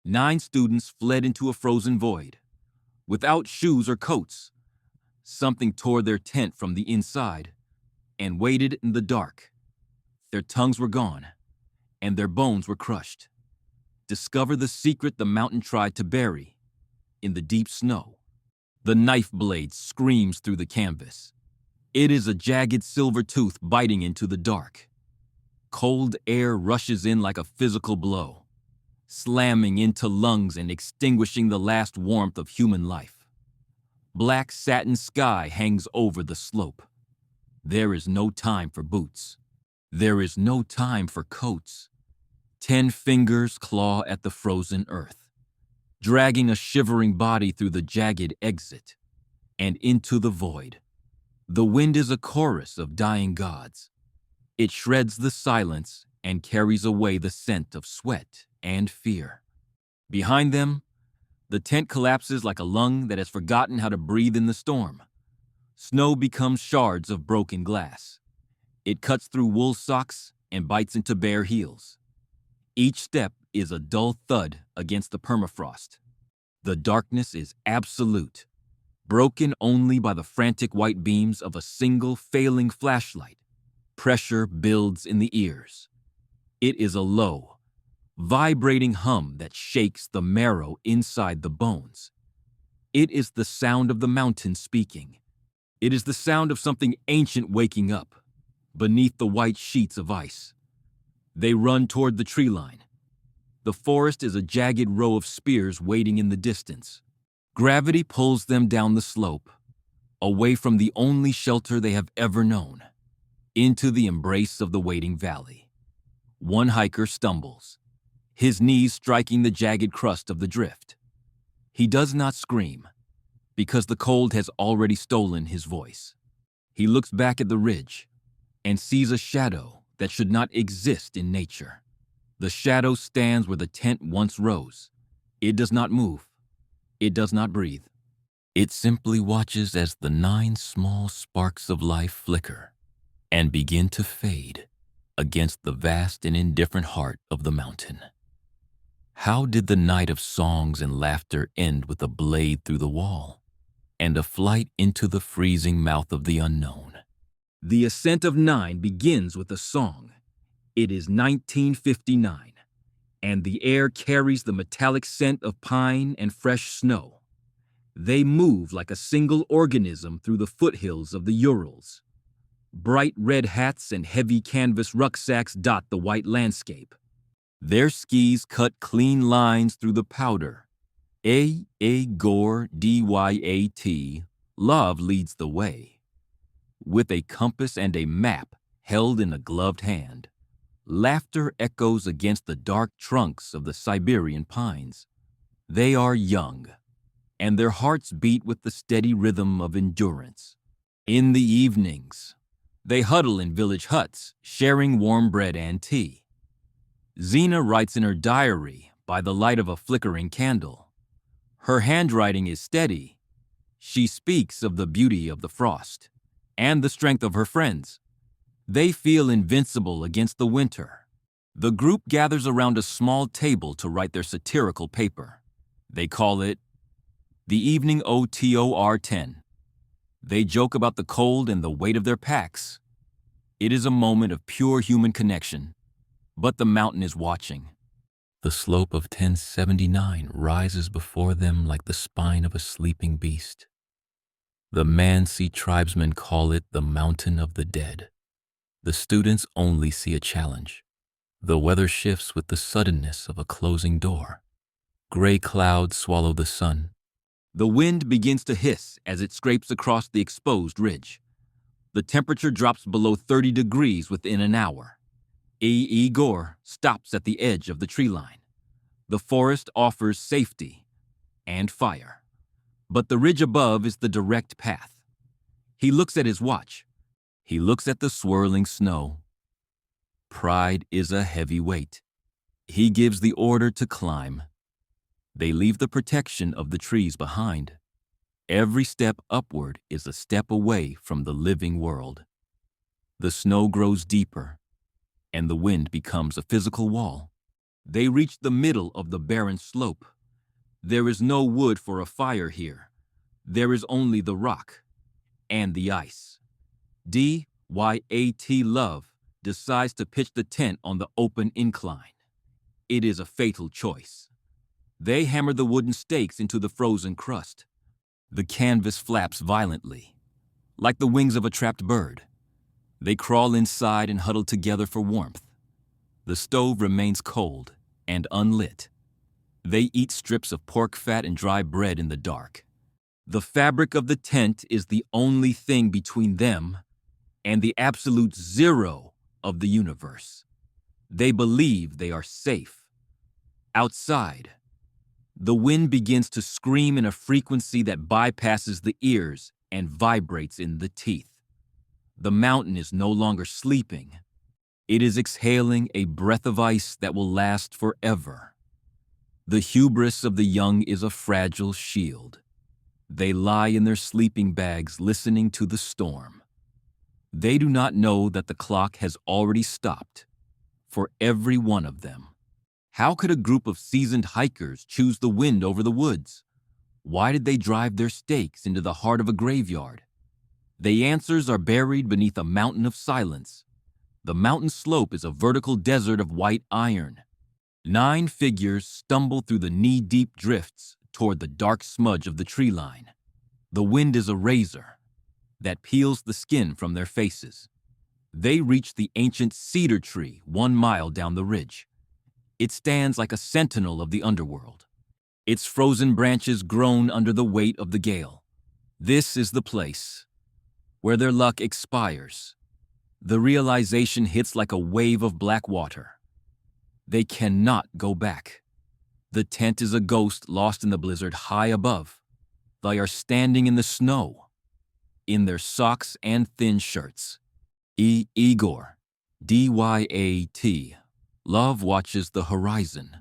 9 students fled into a frozen void. Without shoes or coats, something tore their tent from the inside and waited in the dark. Their tongues were gone, and their bones were crushed. Discover the secret the mountain tried to bury in the deep snow. The knife blade screams through the canvas. It is a jagged silver tooth biting into the dark. Cold air rushes in like a physical blow, slamming into lungs and extinguishing the last warmth of human life. Black satin sky hangs over the slope. There is no time for boots. There is no time for coats. 10 fingers claw at the frozen earth, dragging a shivering body through the jagged exit and into the void. The wind is a chorus of dying gods. It shreds the silence and carries away the scent of sweat and fear. Behind them, the tent collapses like a lung that has forgotten how to breathe in the storm. Snow becomes shards of broken glass. It cuts through wool socks and bites into bare heels. Each step is a dull thud against the permafrost. The darkness is absolute, broken only by the frantic white beams of a single failing flashlight. Pressure builds in the ears. It is a low, vibrating hum that shakes the marrow inside the bones. It is the sound of the mountain speaking. It is the sound of something ancient waking up beneath the white sheets of ice. They run toward the tree line. The forest is a jagged row of spears waiting in the distance. Gravity pulls them down the slope, away from the only shelter they have ever known, into the embrace of the waiting valley. One hiker stumbles, his knees striking the jagged crust of the drift. He does not scream, because the cold has already stolen his voice. He looks back at the ridge and sees a shadow that should not exist in nature. The shadow stands where the tent once rose. It does not move. It does not breathe. It simply watches as the 9 small sparks of life flicker and begin to fade against the vast and indifferent heart of the mountain. How did the night of songs and laughter end with a blade through the wall and a flight into the freezing mouth of the unknown? The Ascent of Nine begins with a song. It is 1959, and the air carries the metallic scent of pine and fresh snow. They move like a single organism through the foothills of the Urals. Bright red hats and heavy canvas rucksacks dot the white landscape. Their skis cut clean lines through the powder. Gore Dyat, love leads the way. With a compass and a map held in a gloved hand, laughter echoes against the dark trunks of the Siberian pines. They are young, and their hearts beat with the steady rhythm of endurance. In the evenings, they huddle in village huts, sharing warm bread and tea. Zena writes in her diary by the light of a flickering candle. Her handwriting is steady. She speaks of the beauty of the frost and the strength of her friends. They feel invincible against the winter. The group gathers around a small table to write their satirical paper. They call it the Evening OTOR 10. They joke about the cold and the weight of their packs. It is a moment of pure human connection, but the mountain is watching. The slope of 1079 rises before them like the spine of a sleeping beast. The Mansi tribesmen call it the Mountain of the Dead. The students only see a challenge. The weather shifts with the suddenness of a closing door. Gray clouds swallow the sun. The wind begins to hiss as it scrapes across the exposed ridge. The temperature drops below 30 degrees within an hour. Gore stops at the edge of the tree line. The forest offers safety and fire, but the ridge above is the direct path. He looks at his watch. He looks at the swirling snow. Pride is a heavy weight. He gives the order to climb. They leave the protection of the trees behind. Every step upward is a step away from the living world. The snow grows deeper, and the wind becomes a physical wall. They reach the middle of the barren slope. There is no wood for a fire here. There is only the rock and the ice. DYAT Love decides to pitch the tent on the open incline. It is a fatal choice. They hammer the wooden stakes into the frozen crust. The canvas flaps violently, like the wings of a trapped bird. They crawl inside and huddle together for warmth. The stove remains cold and unlit. They eat strips of pork fat and dry bread in the dark. The fabric of the tent is the only thing between them and the absolute zero of the universe. They believe they are safe. Outside, the wind begins to scream in a frequency that bypasses the ears and vibrates in the teeth. The mountain is no longer sleeping. It is exhaling a breath of ice that will last forever. The hubris of the young is a fragile shield. They lie in their sleeping bags listening to the storm. They do not know that the clock has already stopped for every one of them. How could a group of seasoned hikers choose the wind over the woods? Why did they drive their stakes into the heart of a graveyard? The answers are buried beneath a mountain of silence. The mountain slope is a vertical desert of white iron. 9 figures stumble through the knee-deep drifts toward the dark smudge of the tree line. The wind is a razor that peels the skin from their faces. They reach the ancient cedar tree 1 mile down the ridge. It stands like a sentinel of the underworld. Its frozen branches groan under the weight of the gale. This is the place where their luck expires. The realization hits like a wave of black water. They cannot go back. The tent is a ghost lost in the blizzard high above. They are standing in the snow, in their socks and thin shirts. Igor, DYAT. Love watches the horizon,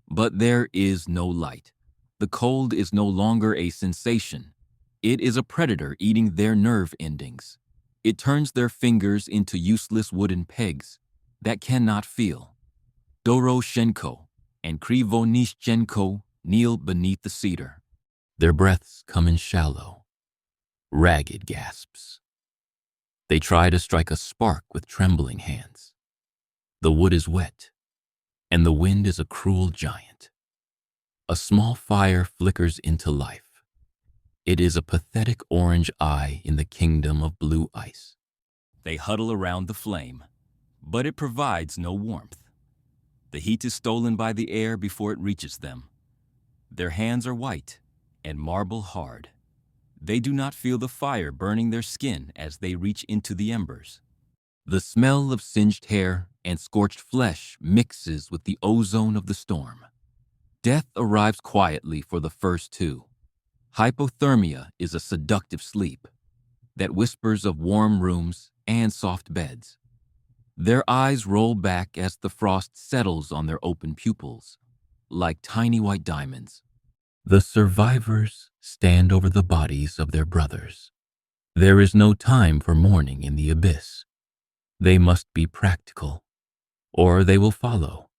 but there is no light. The cold is no longer a sensation. It is a predator eating their nerve endings. It turns their fingers into useless wooden pegs that cannot feel. Doroshenko and Krivonishchenko kneel beneath the cedar. Their breaths come in shallow, ragged gasps. They try to strike a spark with trembling hands. The wood is wet, and the wind is a cruel giant. A small fire flickers into life. It is a pathetic orange eye in the kingdom of blue ice. They huddle around the flame, but it provides no warmth. The heat is stolen by the air before it reaches them. Their hands are white and marble hard. They do not feel the fire burning their skin as they reach into the embers. The smell of singed hair and scorched flesh mixes with the ozone of the storm. Death arrives quietly for the first 2. Hypothermia is a seductive sleep that whispers of warm rooms and soft beds. Their eyes roll back as the frost settles on their open pupils, like tiny white diamonds. The survivors stand over the bodies of their brothers. There is no time for mourning in the abyss. They must be practical, or they will follow.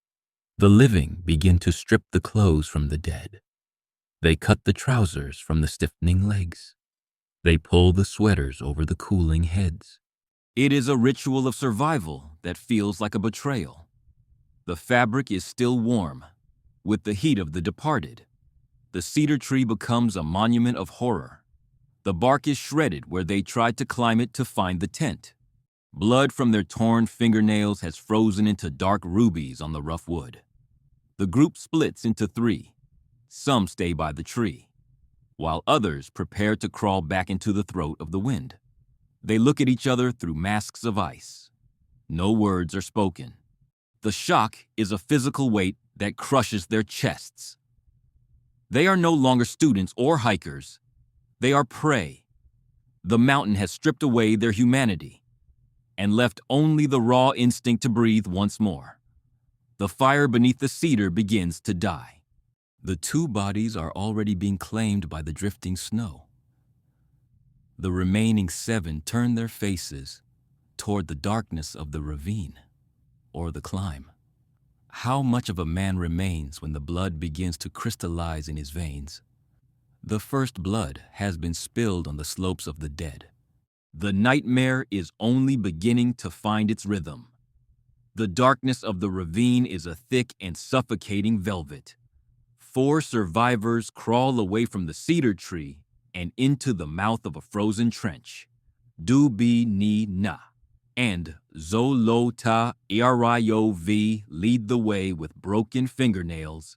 The living begin to strip the clothes from the dead. They cut the trousers from the stiffening legs. They pull the sweaters over the cooling heads. It is a ritual of survival that feels like a betrayal. The fabric is still warm, with the heat of the departed. The cedar tree becomes a monument of horror. The bark is shredded where they tried to climb it to find the tent. Blood from their torn fingernails has frozen into dark rubies on the rough wood. The group splits into 3. Some stay by the tree, while others prepare to crawl back into the throat of the wind. They look at each other through masks of ice. No words are spoken. The shock is a physical weight that crushes their chests. They are no longer students or hikers. They are prey. The mountain has stripped away their humanity and left only the raw instinct to breathe once more. The fire beneath the cedar begins to die. The 2 bodies are already being claimed by the drifting snow. The remaining 7 turn their faces toward the darkness of the ravine or the climb. How much of a man remains when the blood begins to crystallize in his veins? The first blood has been spilled on the slopes of the dead. The nightmare is only beginning to find its rhythm. The darkness of the ravine is a thick and suffocating velvet. 4 survivors crawl away from the cedar tree and into the mouth of a frozen trench. Dubi ni na and Zolota Ariov lead the way with broken fingernails.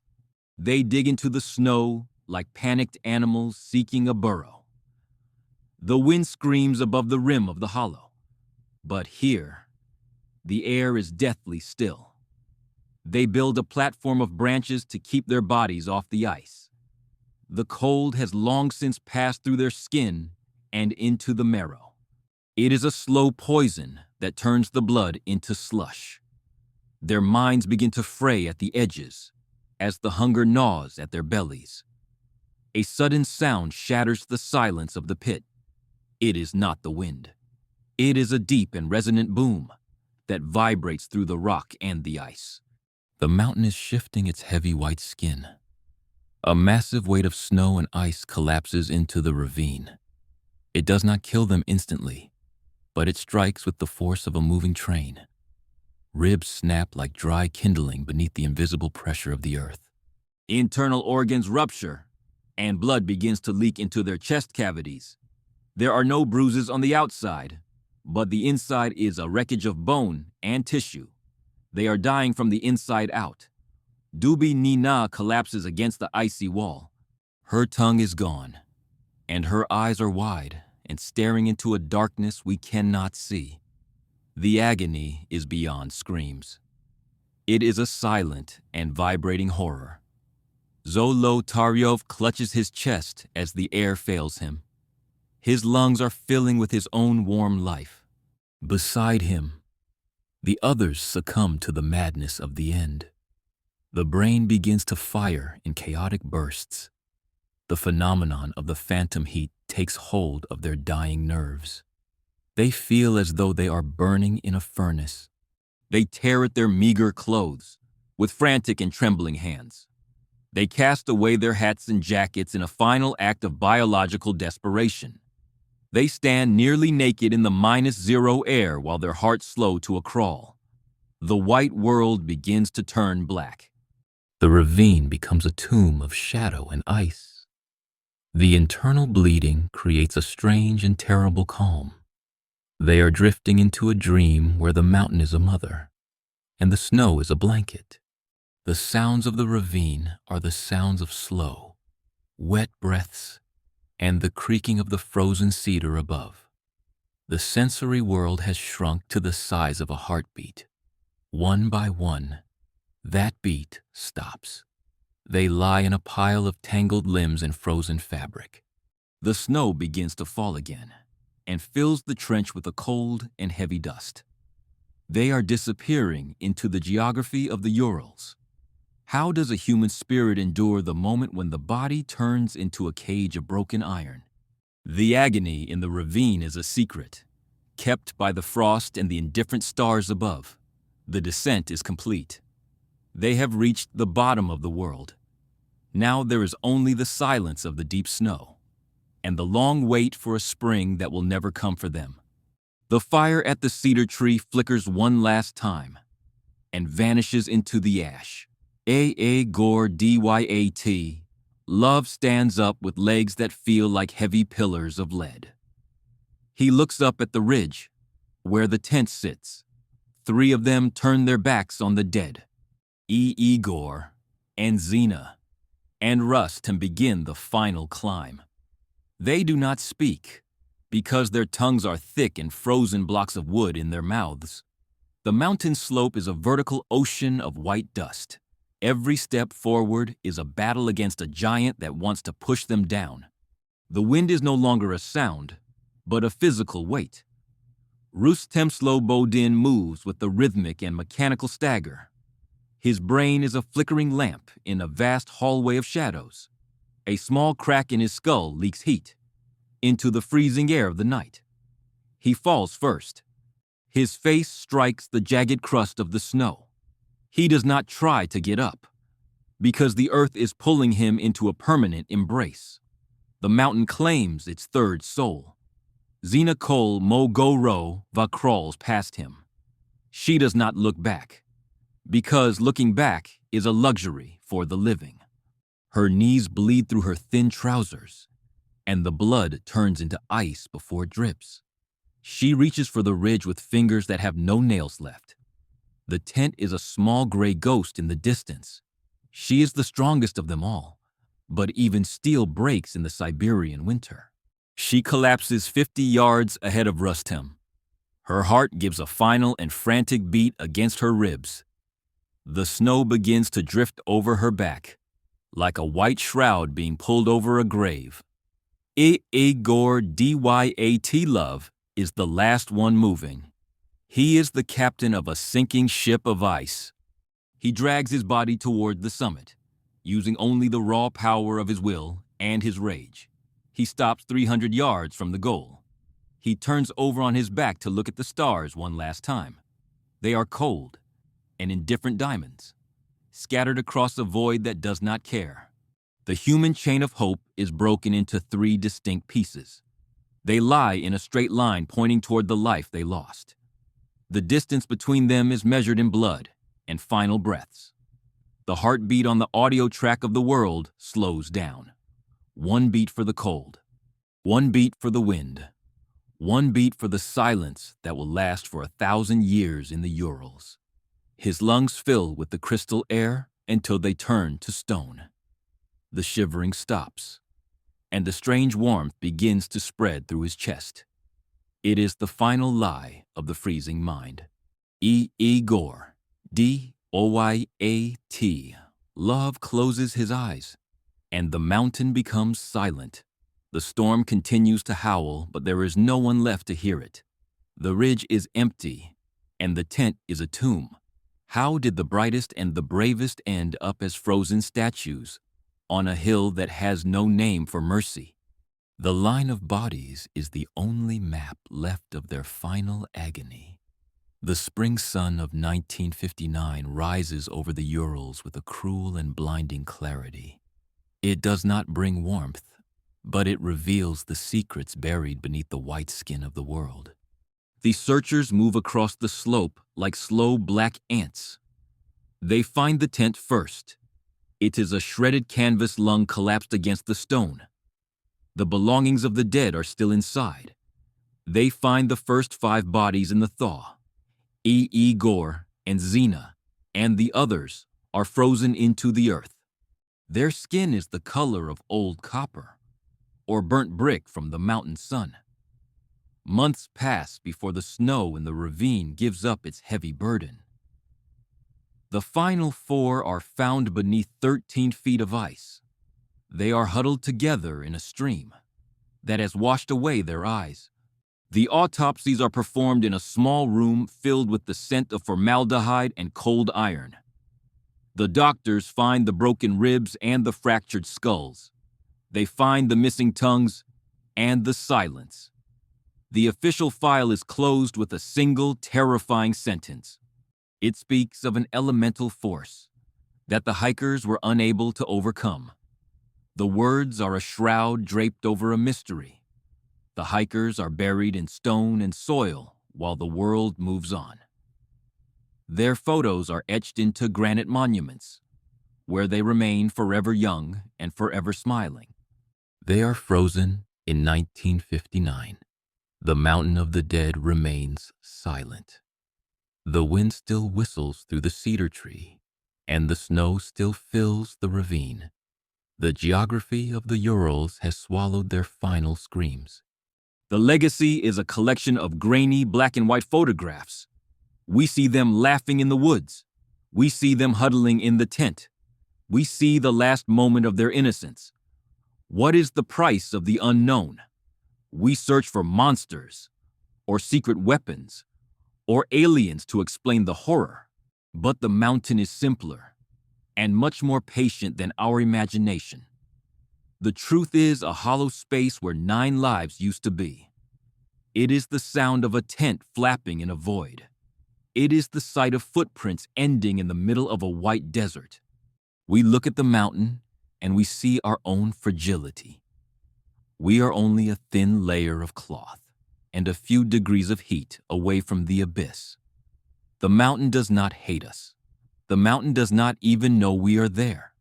They dig into the snow like panicked animals seeking a burrow. The wind screams above the rim of the hollow, but here, the air is deathly still. They build a platform of branches to keep their bodies off the ice. The cold has long since passed through their skin and into the marrow. It is a slow poison that turns the blood into slush. Their minds begin to fray at the edges as the hunger gnaws at their bellies. A sudden sound shatters the silence of the pit. It is not the wind. It is a deep and resonant boom that vibrates through the rock and the ice. The mountain is shifting its heavy white skin. A massive weight of snow and ice collapses into the ravine. It does not kill them instantly, but it strikes with the force of a moving train. Ribs snap like dry kindling beneath the invisible pressure of the earth. Internal organs rupture, and blood begins to leak into their chest cavities. There are no bruises on the outside, but the inside is a wreckage of bone and tissue. They are dying from the inside out. Dubi Nina collapses against the icy wall. Her tongue is gone, and her eyes are wide and staring into a darkness we cannot see. The agony is beyond screams. It is a silent and vibrating horror. Zolotaryov clutches his chest as the air fails him. His lungs are filling with his own warm life. Beside him, the others succumb to the madness of the end. The brain begins to fire in chaotic bursts. The phenomenon of the phantom heat takes hold of their dying nerves. They feel as though they are burning in a furnace. They tear at their meager clothes with frantic and trembling hands. They cast away their hats and jackets in a final act of biological desperation. They stand nearly naked in the -0 air while their hearts slow to a crawl. The white world begins to turn black. The ravine becomes a tomb of shadow and ice. The internal bleeding creates a strange and terrible calm. They are drifting into a dream where the mountain is a mother and the snow is a blanket. The sounds of the ravine are the sounds of slow, wet breaths and the creaking of the frozen cedar above. The sensory world has shrunk to the size of a heartbeat. One by one, that beat stops. They lie in a pile of tangled limbs and frozen fabric. The snow begins to fall again and fills the trench with a cold and heavy dust. They are disappearing into the geography of the Urals. How does a human spirit endure the moment when the body turns into a cage of broken iron? The agony in the ravine is a secret, kept by the frost and the indifferent stars above. The descent is complete. They have reached the bottom of the world. Now there is only the silence of the deep snow, and the long wait for a spring that will never come for them. The fire at the cedar tree flickers one last time and vanishes into the ash. Gore Dyat. Love stands up with legs that feel like heavy pillars of lead. He looks up at the ridge, where the tent sits. 3 of them turn their backs on the dead. Igor and Zena and Rust and begin the final climb. They do not speak, because their tongues are thick and frozen blocks of wood in their mouths. The mountain slope is a vertical ocean of white dust. Every step forward is a battle against a giant that wants to push them down. The wind is no longer a sound, but a physical weight. Rustem Slobodin moves with the rhythmic and mechanical stagger. His brain is a flickering lamp in a vast hallway of shadows. A small crack in his skull leaks heat into the freezing air of the night. He falls first. His face strikes the jagged crust of the snow. He does not try to get up, because the earth is pulling him into a permanent embrace. The mountain claims its third soul. Xena Kol Mo Go Ro Va crawls past him. She does not look back, because looking back is a luxury for the living. Her knees bleed through her thin trousers, and the blood turns into ice before it drips. She reaches for the ridge with fingers that have no nails left. The tent is a small gray ghost in the distance. She is the strongest of them all, but even steel breaks in the Siberian winter. She collapses 50 yards ahead of Rustem. Her heart gives a final and frantic beat against her ribs. The snow begins to drift over her back, like a white shroud being pulled over a grave. Igor Dyat Love is the last one moving. He is the captain of a sinking ship of ice. He drags his body toward the summit, using only the raw power of his will and his rage. He stops 300 yards from the goal. He turns over on his back to look at the stars one last time. They are cold and in different diamonds, scattered across a void that does not care. The human chain of hope is broken into 3 distinct pieces. They lie in a straight line pointing toward the life they lost. The distance between them is measured in blood and final breaths. The heartbeat on the audio track of the world slows down. 1 beat for the cold, 1 beat for the wind, 1 beat for the silence that will last for 1,000 years in the Urals. His lungs fill with the crystal air until they turn to stone. The shivering stops, and the strange warmth begins to spread through his chest. It is the final lie of the freezing mind. Igor, Dyat. Love closes his eyes, and the mountain becomes silent. The storm continues to howl, but there is no one left to hear it. The ridge is empty, and the tent is a tomb. How did the brightest and the bravest end up as frozen statues on a hill that has no name for mercy? The line of bodies is the only map left of their final agony. The spring sun of 1959 rises over the Urals with a cruel and blinding clarity. It does not bring warmth, but it reveals the secrets buried beneath the white skin of the world. The searchers move across the slope like slow black ants. They find the tent first. It is a shredded canvas lung collapsed against the stone. The belongings of the dead are still inside. They find the first 5 bodies in the thaw. Igor and Xena and the others are frozen into the earth. Their skin is the color of old copper or burnt brick from the mountain sun. Months pass before the snow in the ravine gives up its heavy burden. The final 4 are found beneath 13 feet of ice. They are huddled together in a stream that has washed away their eyes. The autopsies are performed in a small room filled with the scent of formaldehyde and cold iron. The doctors find the broken ribs and the fractured skulls. They find the missing tongues and the silence. The official file is closed with a single terrifying sentence. It speaks of an elemental force that the hikers were unable to overcome. The words are a shroud draped over a mystery. The hikers are buried in stone and soil while the world moves on. Their photos are etched into granite monuments, where they remain forever young and forever smiling. They are frozen in 1959. The mountain of the dead remains silent. The wind still whistles through the cedar tree, and the snow still fills the ravine. The geography of the Urals has swallowed their final screams. The legacy is a collection of grainy black and white photographs. We see them laughing in the woods. We see them huddling in the tent. We see the last moment of their innocence. What is the price of the unknown? We search for monsters, or secret weapons, or aliens to explain the horror. But the mountain is simpler and much more patient than our imagination. The truth is a hollow space where 9 lives used to be. It is the sound of a tent flapping in a void. It is the sight of footprints ending in the middle of a white desert. We look at the mountain and we see our own fragility. We are only a thin layer of cloth and a few degrees of heat away from the abyss. The mountain does not hate us. The mountain does not even know we are there.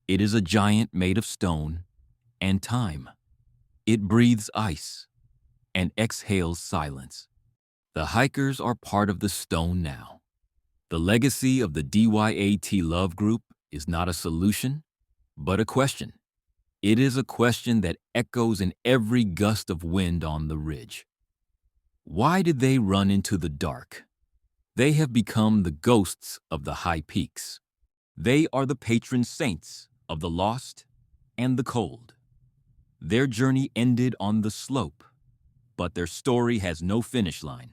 It is a giant made of stone and time. It breathes ice and exhales silence. The hikers are part of the stone now. The legacy of the DYAT Love Group is not a solution, but a question. It is a question that echoes in every gust of wind on the ridge. Why did they run into the dark? They have become the ghosts of the high peaks. They are the patron saints of the lost and the cold. Their journey ended on the slope, but their story has no finish line.